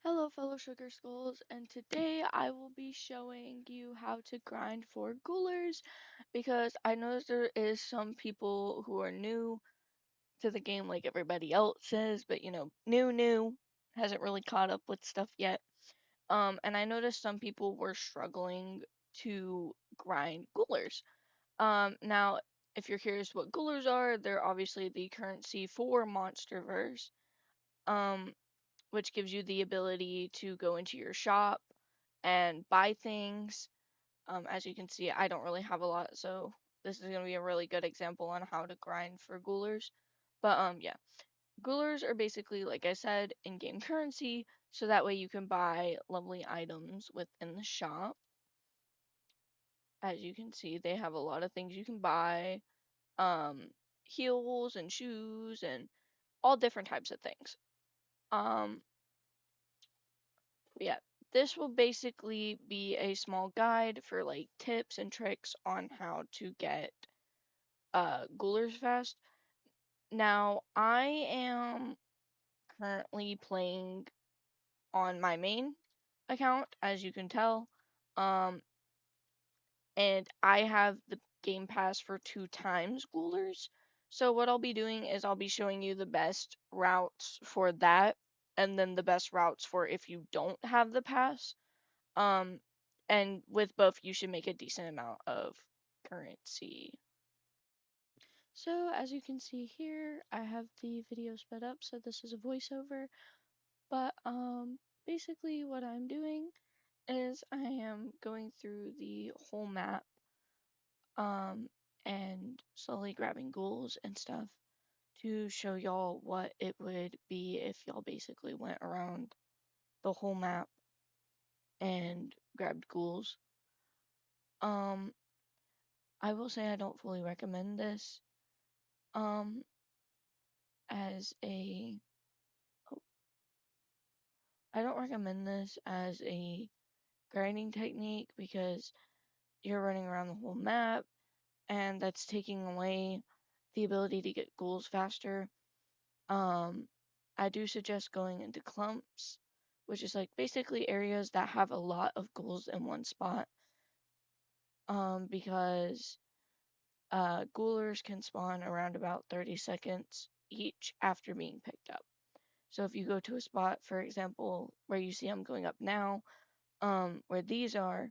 Hello fellow Sugar Skulls, and today I will be showing you how to grind for Ghoulers because I noticed there is some people who are new to the game like everybody else is, but new, hasn't really caught up with stuff yet. And I noticed some people were struggling to grind Ghoulers. Now, if you're curious what Ghoulers are, they're obviously the currency for Monsterverse. Um, which gives you the ability to go into your shop and buy things. As you can see, I don't really have a lot, so this is going to be a really good example on how to grind for Ghoulers. But yeah, Ghoulers are basically, like I said, in-game currency, so that way you can buy lovely items within the shop. As you can see, they have a lot of things you can buy, um, heels and shoes and all different types of things. Um, Yeah, this will basically be a small guide for like tips and tricks on how to get Ghoulers fast. Now, I am currently playing on my main account, as you can tell. Um, and I have the Game Pass for 2 times Ghoulers. So what I'll be doing is I'll be showing you the best routes for that, and then the best routes for if you don't have the pass. Um, and with both, you should make a decent amount of currency. So as you can see here, I have the video sped up, so this is a voiceover. But basically what I'm doing is I am going through the whole map, um, and slowly grabbing ghouls and stuff to show y'all what it would be if y'all basically went around the whole map and grabbed ghouls. Um, I will say I don't fully recommend this um as a oh, I don't recommend this as a grinding technique because you're running around the whole map and that's taking away the ability to get ghouls faster. Um I do suggest going into clumps, which is like basically areas that have a lot of ghouls in one spot. Because ghoulers can spawn around about 30 seconds each after being picked up. So if you go to a spot, for example, where you see I'm going up now, where these are,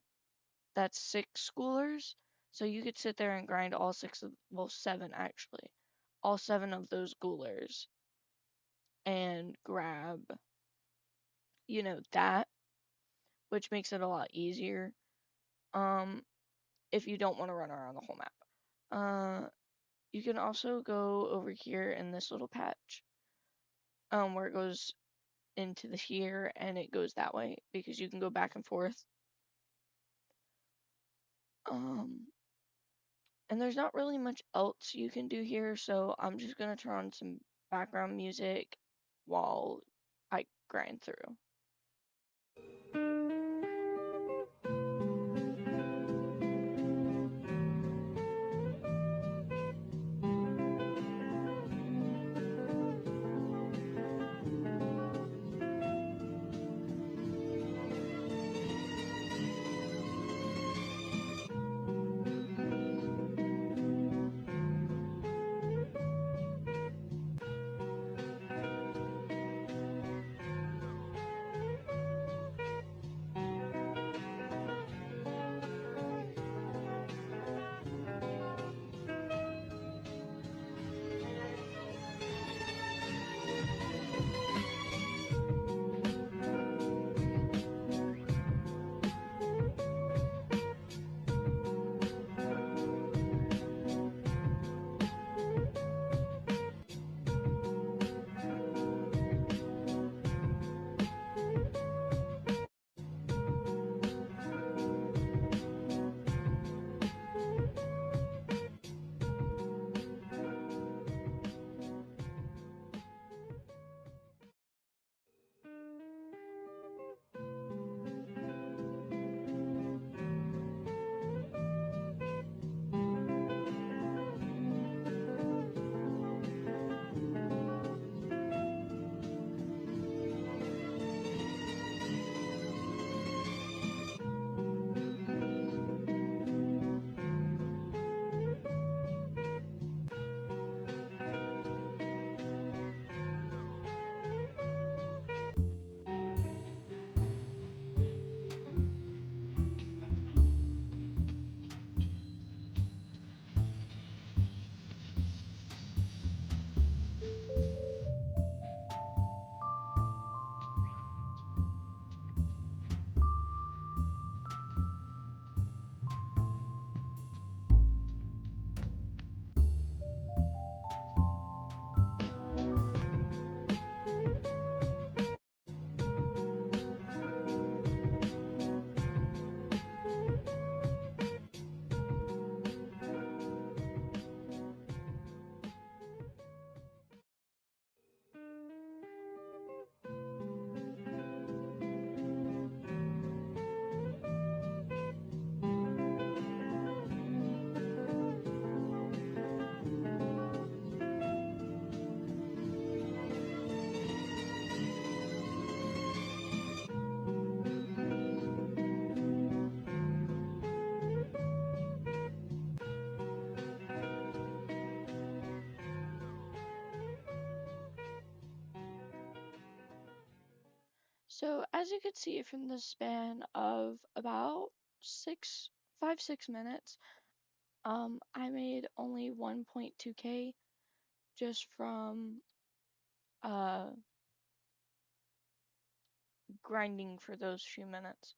that's 6 schoolers. So you could sit there and grind all six of, well, 7 actually, all 7 of those ghoulers and grab, that, which makes it a lot easier. Um, if you don't want to run around the whole map. Uh, you can also go over here in this little patch, where it goes into the here and it goes that way because you can go back and forth. Um, and there's not really much else you can do here, so I'm just gonna turn on some background music while I grind through. So as you could see from the span of about 6 minutes, I made only 1.2K just from uh grinding for those few minutes.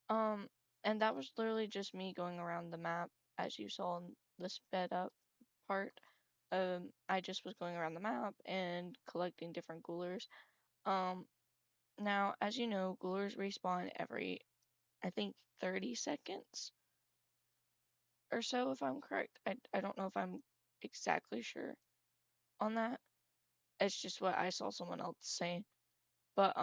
Um, and that was literally just me going around the map, as you saw in the sped up part. I just was going around the map and collecting different Ghoulers. Um, Now, as you know, Ghoulers respawn every, I think, 30 seconds or so, if I'm correct. I don't know if I'm exactly sure on that. It's just what I saw someone else say. But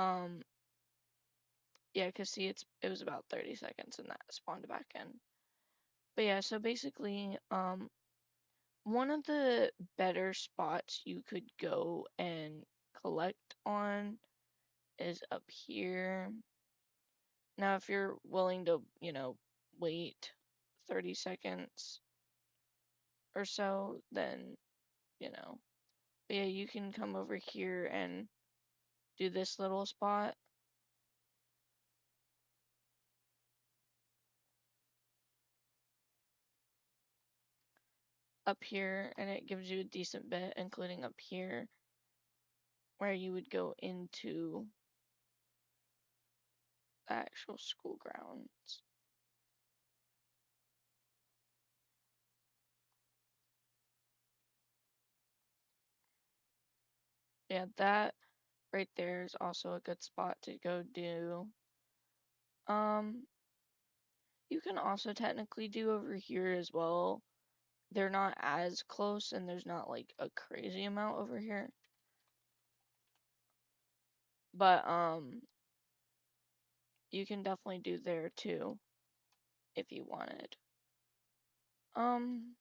yeah, cause see, it was about 30 seconds and that spawned back in. But yeah, so basically, one of the better spots you could go and collect on is up here. Now, if you're willing to, wait 30 seconds or so, then, you know. But yeah, you can come over here and do this little spot up here, and it gives you a decent bit, including up here, where you would go into the actual school grounds. Yeah, that right there is also a good spot to go do. Um, you can also technically do over here as well. They're not as close and there's not like a crazy amount over here. But you can definitely do there too if you wanted. Um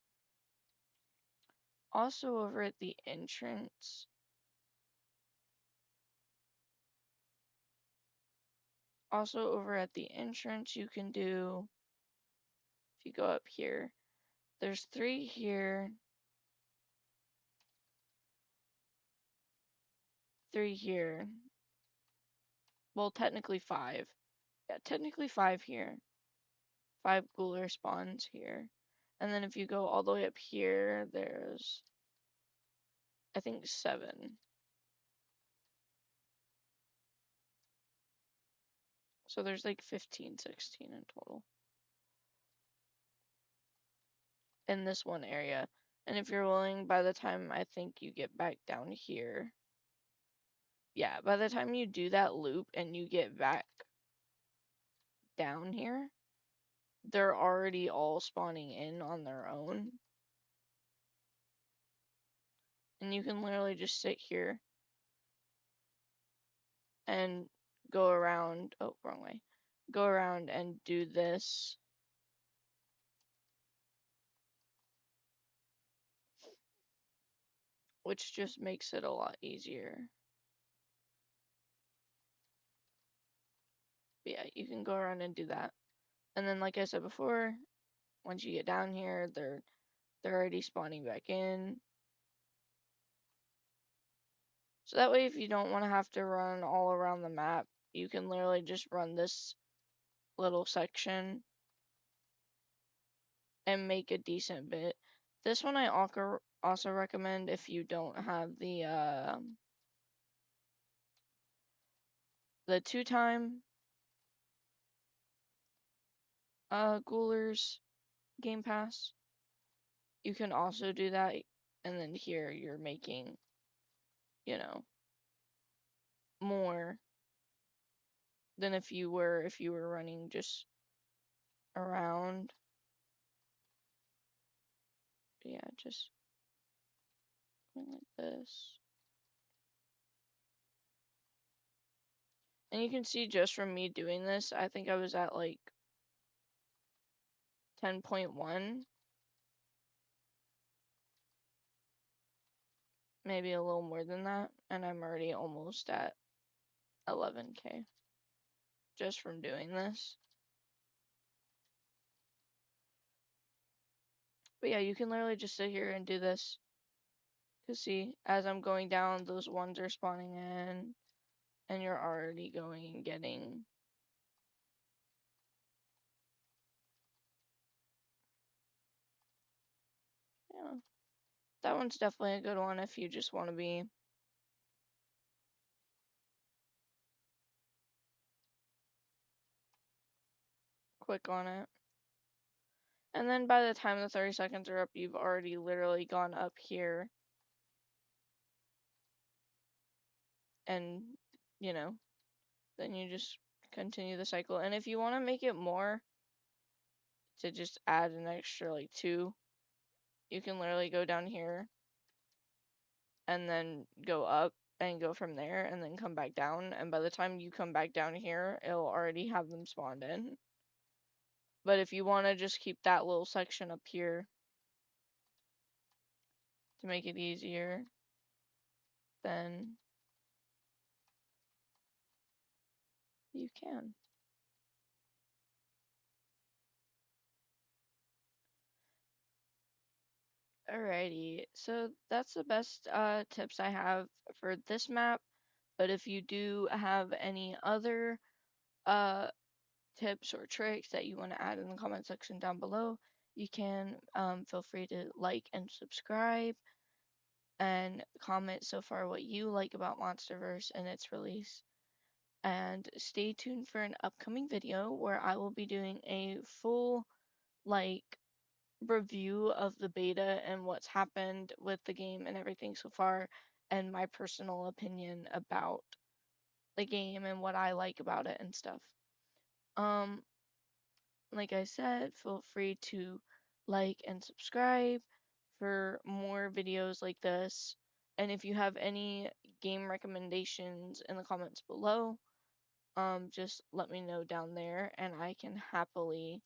Also over at the entrance. Also over at the entrance you can do, if you go up here, there's 3 here, 3 here. Well, technically 5. Yeah, technically 5 here. 5 Ghouler spawns here. And then if you go all the way up here, there's, I think, 7. So there's like 15, 16 in total in this one area. And if you're willing, by the time I think you get back down here, yeah, by the time you do that loop and you get back down here, they're already all spawning in on their own. And you can literally just sit here and go around, oh, wrong way. Go around and do this. Which just makes it a lot easier. But yeah, you can go around and do that. And then like I said before, once you get down here, they're already spawning back in. So that way if you don't want to have to run all around the map, you can literally just run this little section and make a decent bit. This one I also recommend if you don't have the 2-time Ghoulers Game Pass. You can also do that, and then here you're making, you know, more than if you were running just around. But yeah, just going like this. And you can see just from me doing this, I think I was at like 10.1, maybe a little more than that, and I'm already almost at 11K just from doing this. But yeah, you can literally just sit here and do this. Cause see, as I'm going down, those ones are spawning in, and you're already going and getting, yeah, that one's definitely a good one if you just want to be quick on it. And then by the time the 30 seconds are up, you've already literally gone up here and, you know, then you just continue the cycle. And if you want to make it more to just add an extra like 2, you can literally go down here and then go up and go from there and then come back down. And by the time you come back down here, it'll already have them spawned in. But if you want to just keep that little section up here to make it easier, then you can. Alrighty, so that's the best tips I have for this map. But if you do have any other uh, tips or tricks that you want to add in the comment section down below, you can feel free to like and subscribe and comment so far what you like about MonsterVerse and its release. And stay tuned for an upcoming video where I will be doing a full like review of the beta and what's happened with the game and everything so far and my personal opinion about the game and what I like about it and stuff. Um like I said, feel free to like and subscribe for more videos like this. And if you have any game recommendations in the comments below, just let me know down there and I can happily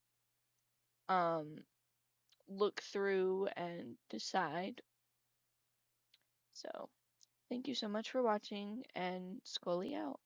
um look through and decide. So, thank you so much for watching and Scully out.